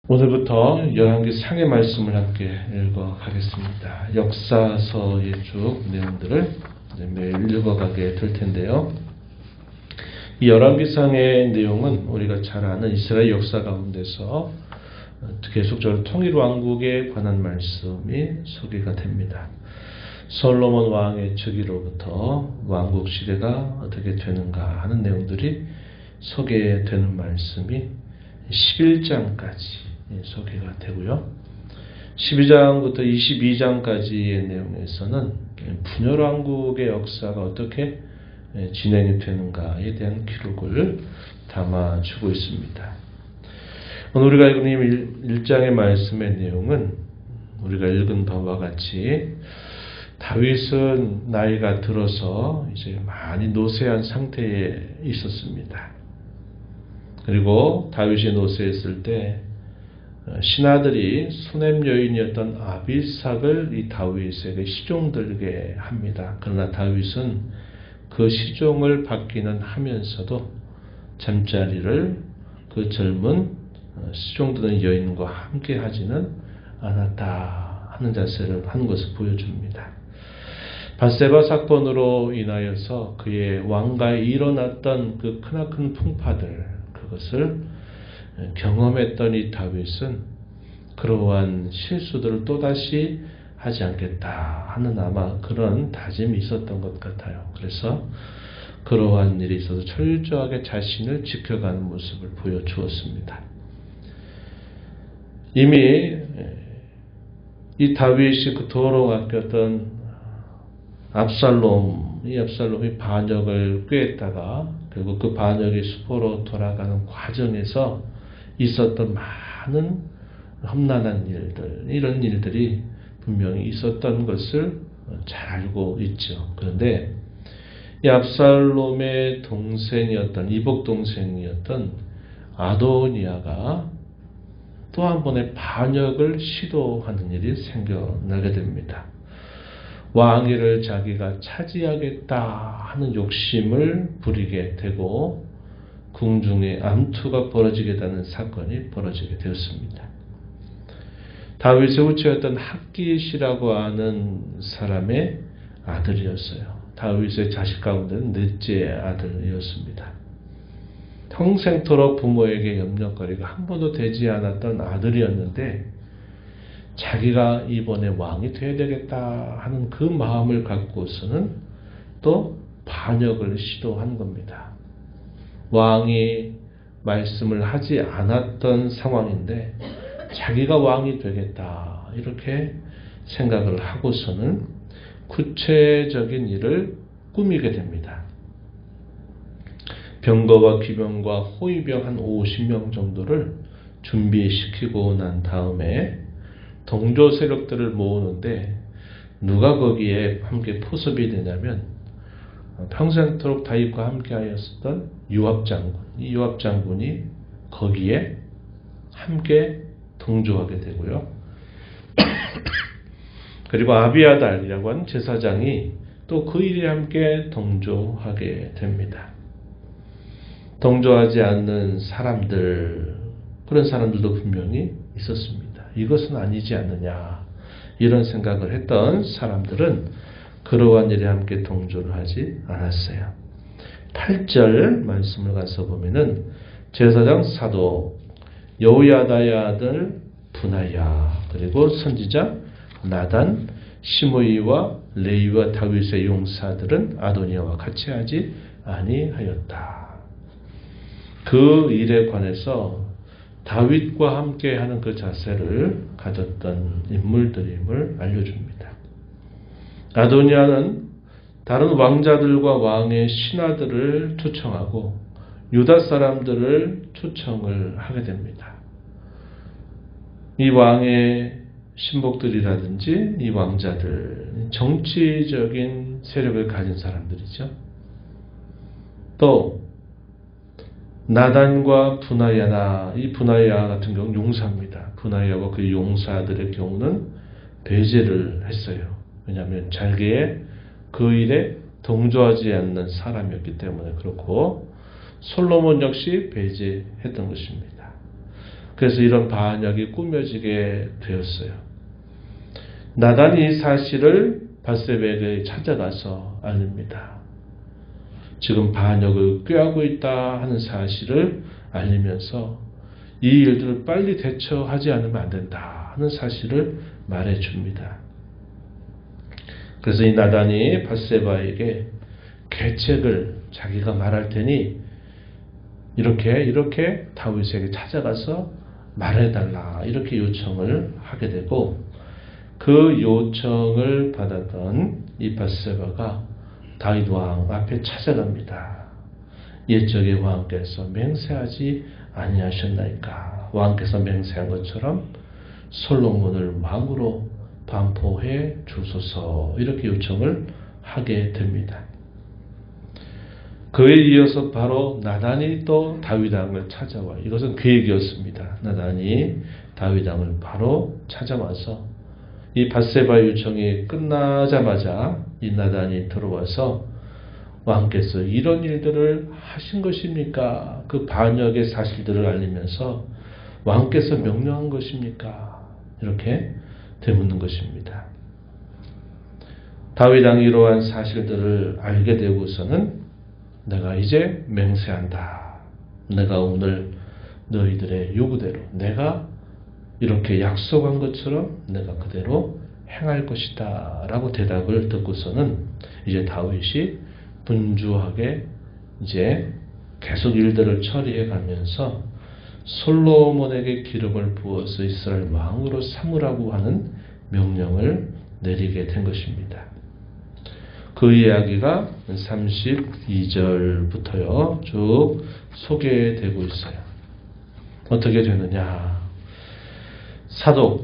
오늘부터 열왕기 상의 말씀을 함께 읽어가겠습니다. 역사서의 쭉 내용들을 매일 읽어가게 될 텐데요. 이 열왕기상의 내용은 우리가 잘 아는 이스라엘 역사 가운데서 계속적으로 통일왕국에 관한 말씀이 소개가 됩니다. 솔로몬 왕의 즉위로부터 왕국 시대가 어떻게 되는가 하는 내용들이 소개되는 말씀이 11장까지 소개가 되고요. 12장부터 22장까지의 내용에서는 분열왕국의 역사가 어떻게 진행이 되는가에 대한 기록을 담아주고 있습니다. 오늘 우리가 읽은 1장의 말씀의 내용은 우리가 읽은 바와 같이 다윗은 나이가 들어서 이제 많이 노쇠한 상태에 있었습니다. 그리고 다윗이 노쇠했을 때 신하들이 수냄 여인이었던 아비삭을 이 다윗에게 시종들게 합니다. 그러나 다윗은 그 시종을 받기는 하면서도 잠자리를 그 젊은 시종드는 여인과 함께 하지는 않았다 하는 자세를 하는 것을 보여줍니다. 밧세바 사건으로 인하여서 그의 왕가에 일어났던 그 크나큰 풍파들, 그것을 경험했던 이 다윗은 그러한 실수들을 또다시 하지 않겠다 하는 아마 그런 다짐이 있었던 것 같아요. 그래서 그러한 일이 있어서 철저하게 자신을 지켜가는 모습을 보여주었습니다. 이미 이 다윗이 그토록 아꼈던 압살롬이 반역을 꾀했다가 결국 그 반역의 수포로 돌아가는 과정에서 있었던 많은 험난한 일들, 이런 일들이 분명히 있었던 것을 잘 알고 있죠. 그런데 이 압살롬의 동생이었던, 이복 동생이었던 아도니아가 또 한 번의 반역을 시도하는 일이 생겨나게 됩니다. 왕위를 자기가 차지하겠다 하는 욕심을 부리게 되고 궁중에 암투가 벌어지게 되는 사건이 벌어지게 되었습니다. 다윗의 후처였던 핫깃이라고 하는 사람의 아들이었어요. 다윗의 자식 가운데는 넷째 아들이었습니다. 평생토록 부모에게 염려거리가 한 번도 되지 않았던 아들이었는데 자기가 이번에 왕이 되어야 되겠다 하는 그 마음을 갖고서는 또 반역을 시도한 겁니다. 왕이 말씀을 하지 않았던 상황인데 자기가 왕이 되겠다 이렇게 생각을 하고서는 구체적인 일을 꾸미게 됩니다. 병거와 기병과 호위병 한 50명 정도를 준비시키고 난 다음에 동조 세력들을 모으는데 누가 거기에 함께 포섭이 되냐면 평생토록 다윗과 함께 하였었던 요압 장군, 이 요압 장군이 거기에 함께 동조하게 되고요. 그리고 아비아달이라고 하는 제사장이 또 그 일에 함께 동조하게 됩니다. 동조하지 않는 사람들, 그런 사람들도 분명히 있었습니다. 이것은 아니지 않느냐 이런 생각을 했던 사람들은 그러한 일에 함께 동조를 하지 않았어요. 8절 말씀을 가서 보면은 제사장 사독 여호야다의 아들 분하야 그리고 선지자 나단 시므이와 레위와 다윗의 용사들은 아도니아와 같이 하지 아니하였다. 그 일에 관해서 다윗과 함께하는 그 자세를 가졌던 인물들임을 알려줍니다. 아도니아는 다른 왕자들과 왕의 신하들을 초청하고 유다 사람들을 초청을 하게 됩니다. 이 왕의 신복들이라든지 이 왕자들, 정치적인 세력을 가진 사람들이죠. 또 나단과 분하야나, 이 분하야 같은 경우는 용사입니다. 분하야와 그 용사들의 경우는 배제를 했어요. 왜냐하면 자기의 그 일에 동조하지 않는 사람이었기 때문에 그렇고 솔로몬 역시 배제했던 것입니다. 그래서 이런 반역이 꾸며지게 되었어요. 나단이 이 사실을 밧세바에게 찾아가서 알립니다. 지금 반역을 꾀하고 있다 하는 사실을 알리면서 이 일들을 빨리 대처하지 않으면 안 된다 하는 사실을 말해줍니다. 그래서 이 나단이 밧세바에게 계책을 자기가 말할 테니 이렇게 다윗에게 찾아가서 말해달라 이렇게 요청을 하게 되고, 그 요청을 받았던 이 밧세바가 다윗 왕 앞에 찾아갑니다. 옛적의 왕께서 맹세하지 아니하셨나이까. 왕께서 맹세한 것처럼 솔로몬을 왕으로 반포해 주소서 이렇게 요청을 하게 됩니다. 그에 이어서 바로 나단이 또 다윗 왕을 찾아와요. 이것은 계획이었습니다. 나단이 다윗 왕을 바로 찾아와서 이 밧세바 요청이 끝나자마자 이 나단이 들어와서 왕께서 이런 일들을 하신 것입니까? 그 반역의 사실들을 알리면서 왕께서 명령한 것입니까? 이렇게 되묻는 것입니다. 다윗 왕이 이러한 사실들을 알게 되고서는 내가 이제 맹세한다. 내가 오늘 너희들의 요구대로 내가 이렇게 약속한 것처럼 내가 그대로 행할 것이다 라고 대답을 듣고서는 이제 다윗이 분주하게 이제 계속 일들을 처리해 가면서 솔로몬에게 기름을 부어서 이스라엘 왕으로 삼으라고 하는 명령을 내리게 된 것입니다. 그 이야기가 32절부터요 쭉 소개되고 있어요. 어떻게 되느냐?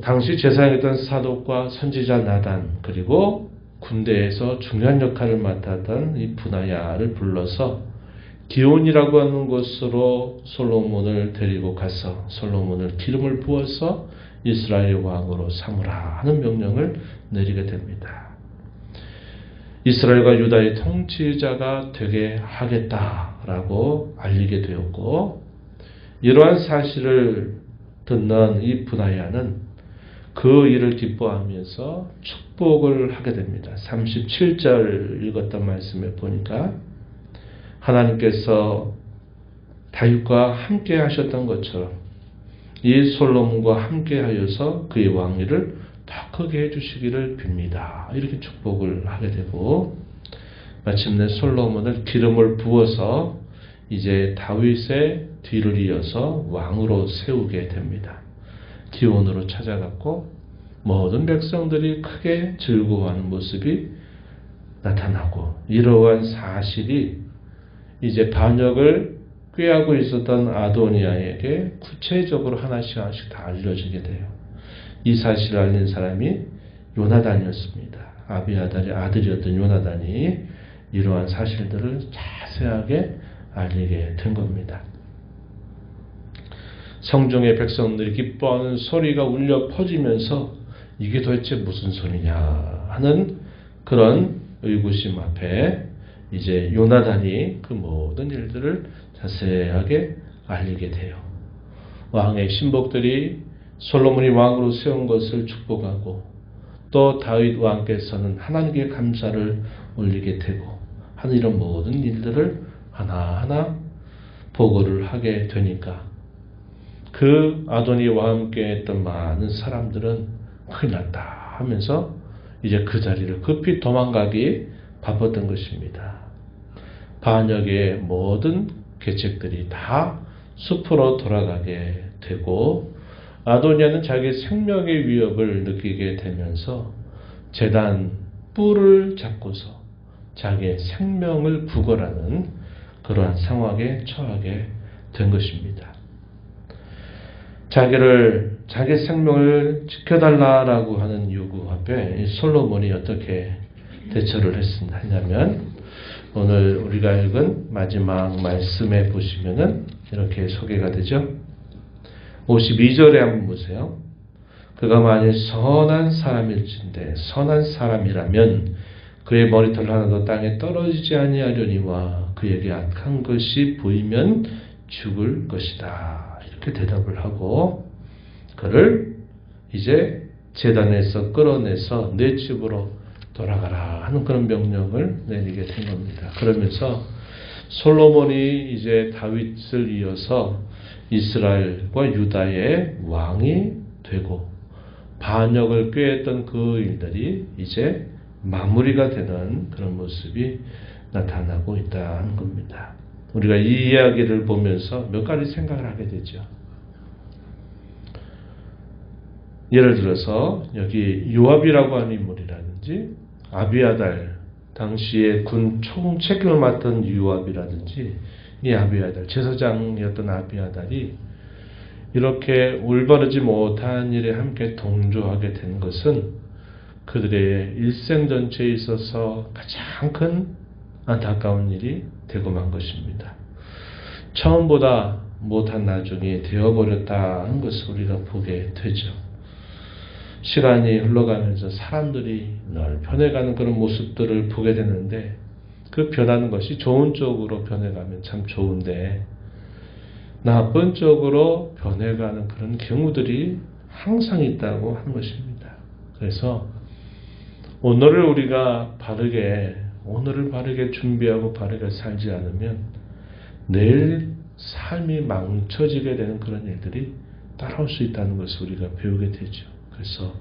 당시 제사장이 있던 사독과 선지자 나단, 그리고 군대에서 중요한 역할을 맡았던 이 브나야를 불러서 기온이라고 하는 곳으로 솔로몬을 데리고 가서 솔로몬을 기름을 부어서 이스라엘 왕으로 삼으라 하는 명령을 내리게 됩니다. 이스라엘과 유다의 통치자가 되게 하겠다라고 알리게 되었고, 이러한 사실을 듣는 이 브나야는 그 일을 기뻐하면서 축복을 하게 됩니다. 37절 읽었던 말씀에 보니까 하나님께서 다윗과 함께 하셨던 것처럼 이 솔로몬과 함께 하여서 그의 왕위를 더 크게 해주시기를 빕니다. 이렇게 축복을 하게 되고, 마침내 솔로몬을 기름을 부어서 이제 다윗의 뒤를 이어서 왕으로 세우게 됩니다. 기온으로 찾아갔고 모든 백성들이 크게 즐거워하는 모습이 나타나고, 이러한 사실이 이제 반역을 꾀하고 있었던 아도니아에게 구체적으로 하나씩 다 알려지게 돼요. 이 사실을 알린 사람이 요나단이었습니다. 아비아달의 아들이었던 요나단이 이러한 사실들을 자세하게 알리게 된 겁니다. 성중의 백성들이 기뻐하는 소리가 울려 퍼지면서 이게 도대체 무슨 소리냐 하는 그런 의구심 앞에 이제 요나단이 그 모든 일들을 자세하게 알리게 돼요. 왕의 신복들이 솔로몬이 왕으로 세운 것을 축복하고, 또 다윗 왕께서는 하나님께 감사를 올리게 되고 하는 이런 모든 일들을 하나하나 보고를 하게 되니까 그 아도니와 함께 했던 많은 사람들은 큰일 났다 하면서 이제 그 자리를 급히 도망가기 바빴던 것입니다. 반역의 모든 계책들이 다 숲으로 돌아가게 되고, 아도니아는 자기 생명의 위협을 느끼게 되면서 제단 뿔을 잡고서 자기의 생명을 구걸하는 그러한 상황에 처하게 된 것입니다. 자기 생명을 지켜달라고 하는 요구 앞에 솔로몬이 어떻게 대처를 했냐면, 오늘 우리가 읽은 마지막 말씀에 보시면은 이렇게 소개가 되죠. 52절에 한번 보세요. 그가 만일 선한 사람일진데 선한 사람이라면 그의 머리털 하나도 땅에 떨어지지 아니하려니와 그에게 악한 것이 보이면 죽을 것이다. 이렇게 대답을 하고, 그를 이제 제단에서 끌어내서 내 집으로 돌아가라 하는 그런 명령을 내리게 된 겁니다. 그러면서 솔로몬이 이제 다윗을 이어서 이스라엘과 유다의 왕이 되고 반역을 꾀했던 그 일들이 이제 마무리가 되는 그런 모습이 나타나고 있다는 겁니다. 우리가 이 이야기를 보면서 몇 가지 생각을 하게 되죠. 예를 들어서 여기 요압이라고 하는 인물이라든지 아비아달, 당시에 군 총책을 맡은 요압이라든지 이 아비아달, 제사장이었던 아비아달이 이렇게 올바르지 못한 일에 함께 동조하게 된 것은 그들의 일생 전체에 있어서 가장 큰 안타까운 일이 되고 만 것입니다. 처음보다 못한 나중이 되어버렸다는 것을 우리가 보게 되죠. 시간이 흘러가면서 사람들이 늘 변해가는 그런 모습들을 보게 되는데 그 변하는 것이 좋은 쪽으로 변해가면 참 좋은데 나쁜 쪽으로 변해가는 그런 경우들이 항상 있다고 하는 것입니다. 그래서 오늘을 바르게 준비하고 바르게 살지 않으면 내일 삶이 망쳐지게 되는 그런 일들이 따라올 수 있다는 것을 우리가 배우게 되죠. 그래서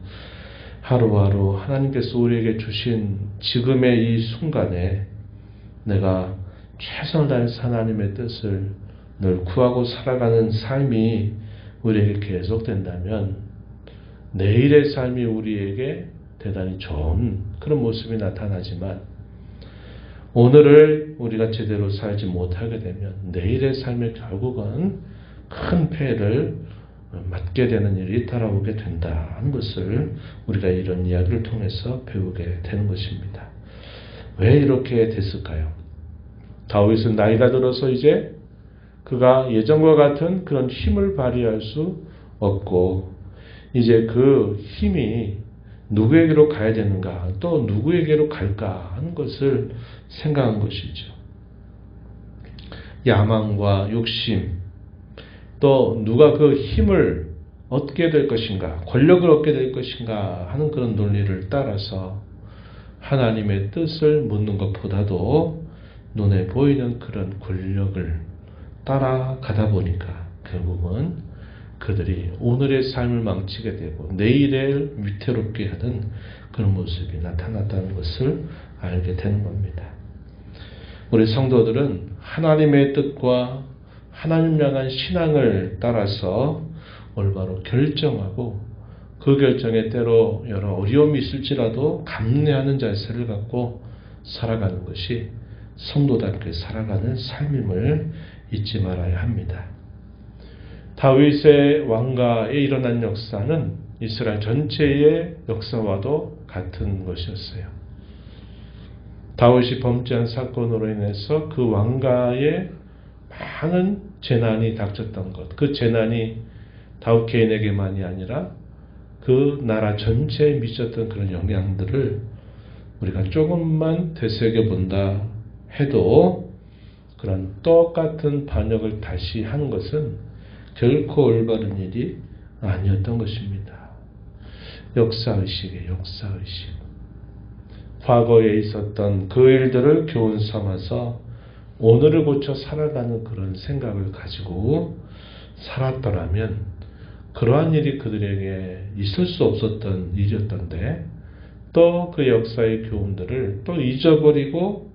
하루하루 하나님께서 우리에게 주신 지금의 이 순간에 내가 최선을 다해서 하나님의 뜻을 늘 구하고 살아가는 삶이 우리에게 계속된다면 내일의 삶이 우리에게 대단히 좋은 그런 모습이 나타나지만 오늘을 우리가 제대로 살지 못하게 되면 내일의 삶의 결국은 큰 폐해를 맞게 되는 일이 따라오게 된다는 것을 우리가 이런 이야기를 통해서 배우게 되는 것입니다. 왜 이렇게 됐을까요? 다윗은 나이가 들어서 이제 그가 예전과 같은 그런 힘을 발휘할 수 없고 이제 그 힘이 누구에게로 가야 되는가 또 누구에게로 갈까 하는 것을 생각한 것이죠. 야망과 욕심 또 누가 그 힘을 얻게 될 것인가 권력을 얻게 될 것인가 하는 그런 논리를 따라서 하나님의 뜻을 묻는 것보다도 눈에 보이는 그런 권력을 따라가다 보니까 결국은 그들이 오늘의 삶을 망치게 되고 내일을 위태롭게 하는 그런 모습이 나타났다는 것을 알게 되는 겁니다. 우리 성도들은 하나님의 뜻과 하나님 향한 신앙을 따라서 올바로 결정하고 그 결정에 때로 여러 어려움이 있을지라도 감내하는 자세를 갖고 살아가는 것이 성도답게 살아가는 삶임을 잊지 말아야 합니다. 다윗의 왕가에 일어난 역사는 이스라엘 전체의 역사와도 같은 것이었어요. 다윗이 범죄한 사건으로 인해서 그 왕가에 많은 재난이 닥쳤던 것, 그 재난이 다윗 개인에게만이 아니라 그 나라 전체에 미쳤던 그런 영향들을 우리가 조금만 되새겨본다 해도 그런 똑같은 반역을 다시 하는 것은 결코 올바른 일이 아니었던 것입니다. 역사의식이에요. 역사의식. 과거에 있었던 그 일들을 교훈 삼아서 오늘을 고쳐 살아가는 그런 생각을 가지고 살았더라면 그러한 일이 그들에게 있을 수 없었던 일이었던데 또 그 역사의 교훈들을 또 잊어버리고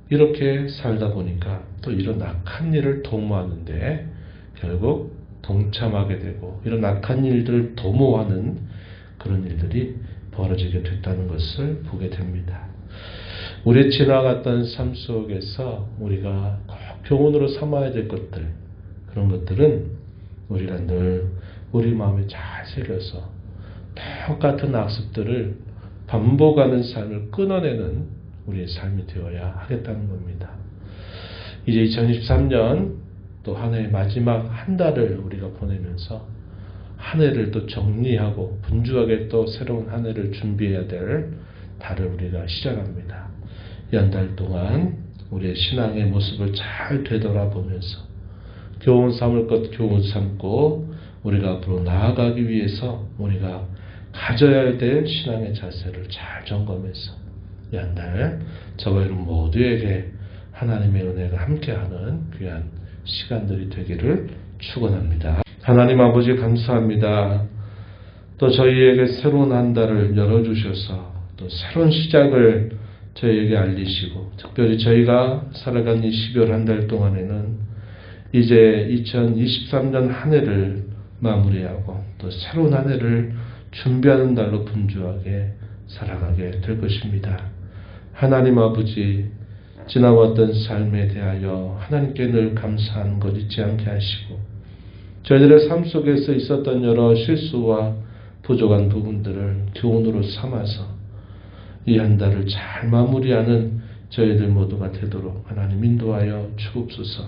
이렇게 살다 보니까 또 이런 악한 일을 도모하는데 결국 동참하게 되고 이런 악한 일들을 도모하는 그런 일들이 벌어지게 됐다는 것을 보게 됩니다. 우리 지나갔던 삶 속에서 우리가 꼭 교훈으로 삼아야 될 것들 그런 것들은 우리가 늘 우리 마음에 잘 새겨서 똑같은 악습들을 반복하는 삶을 끊어내는 우리의 삶이 되어야 하겠다는 겁니다. 이제 2023년 또 한 해의 마지막 한 달을 우리가 보내면서 한 해를 또 정리하고 분주하게 또 새로운 한 해를 준비해야 될 달을 우리가 시작합니다. 연달 동안 우리의 신앙의 모습을 잘 되돌아보면서 교훈 삼을 것 교훈 삼고 우리가 앞으로 나아가기 위해서 우리가 가져야 될 신앙의 자세를 잘 점검해서 이 한 달 저와 여러분 모두에게 하나님의 은혜가 함께하는 귀한 시간들이 되기를 축원합니다. 하나님 아버지 감사합니다. 또 저희에게 새로운 한 달을 열어주셔서 또 새로운 시작을 저희에게 알리시고 특별히 저희가 살아간 이 12월 한 달 동안에는 이제 2023년 한 해를 마무리하고 또 새로운 한 해를 준비하는 달로 분주하게 살아가게 될 것입니다. 하나님 아버지 지나왔던 삶에 대하여 하나님께 늘 감사하는 것 잊지 않게 하시고 저희들의 삶 속에서 있었던 여러 실수와 부족한 부분들을 교훈으로 삼아서 이 한 달을 잘 마무리하는 저희들 모두가 되도록 하나님 인도하여 주옵소서.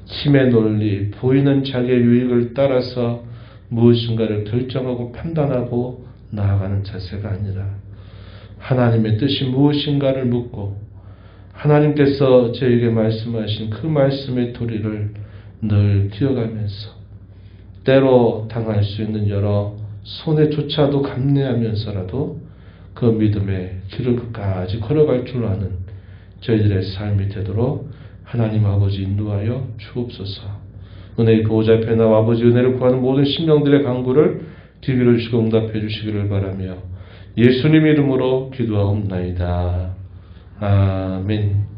힘의 논리, 보이는 자기의 유익을 따라서 무엇인가를 결정하고 판단하고 나아가는 자세가 아니라 하나님의 뜻이 무엇인가를 묻고 하나님께서 저에게 말씀하신 그 말씀의 도리를 늘 기억하면서 때로 당할 수 있는 여러 손해조차도 감내하면서라도 그 믿음의 길을 끝까지 걸어갈 줄 아는 저희들의 삶이 되도록 하나님 아버지 인도하여 주옵소서. 은혜의 보호자 앞에 나와 아버지 은혜를 구하는 모든 심령들의 간구를 귀기를 주시고 응답해 주시기를 바라며 예수님 이름으로 기도하옵나이다. 아멘.